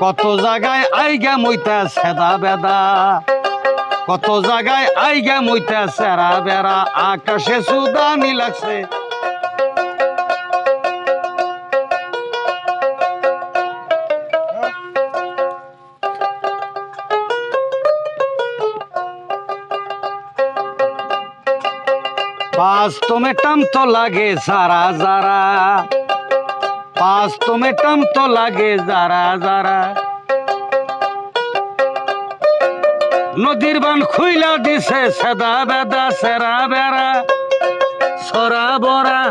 কত জায়গায় আইগা মইতা সেদা বেদা, কত জায়গায় আইগা মইতা সেরা বেড়া, আকাশে সুদানি লাগছে। पास तुम्हें टम तो लागे जरा जरा, पास तुम्हें टम तो लागे जरा जरा, नदीर बान खुइला दिसे सदा बेदा सेरा बेरा सोरा बोरा,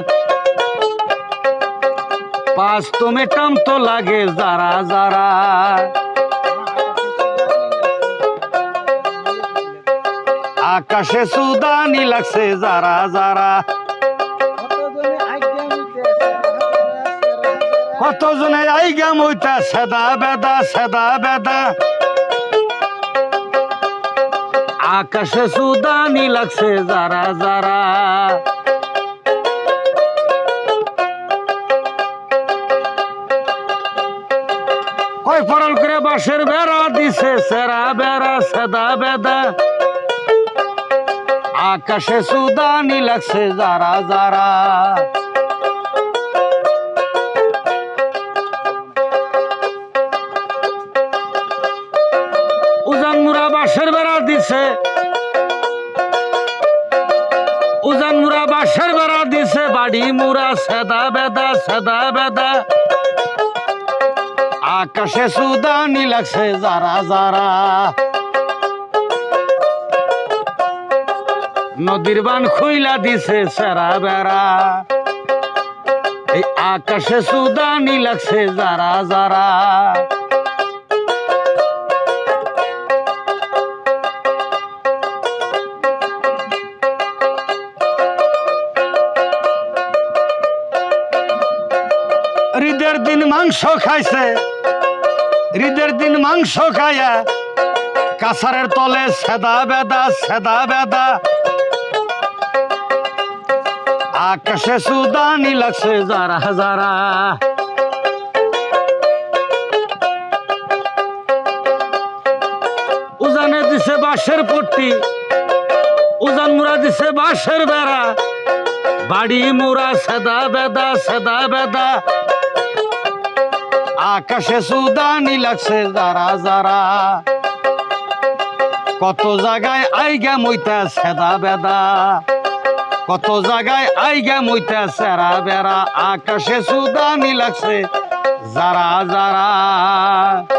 पास तुम्हें टम तो लागे जरा जरा, आकाशे सुदानी लगसे जरा जरा, कत जने आइगा मइता सदा बेदा सदा बेदा, आकाशे सुदानी लगसे जरा जरा। कोई फरल करे बाशेर बेरा दिसे सेरा बेरा सदा बेदा, आकाशे सुदानी लगसे जरा जरा। उजान मुरा बाशेर बेरा दिसे, उजान मुरा बाशेर बेरा दिसे, बाड़ी मुरा सदा बेदा सदा बेदा, आकाशे सुदानी लगसे जरा जरा। नदीर बान खुइला दिसे सेरा बेरा, आकाशे सुदानी लगसे जरा जरा। ঈদের দিন মাংস খাইছে, ঈদের দিন মাংস খাইয়া কাছারের তলে সেদা বেদা সেদা বেদা, आकाशे सुदानी लगसे जरा जरा। उजाने दिसे बाशेर पट्टी, उजान मुरा दिसे बाशेर बेरा, बाड़ी मुरा सदा बेदा सदा बेदा, आकाशे सुदानी लगसे जरा जरा। कत जायगाय आइगा मइता सेदा बेदा, कत जायगाय आइगा मइता सेरा बेरा, आकाशे सुदानी लगसे जरा जरा।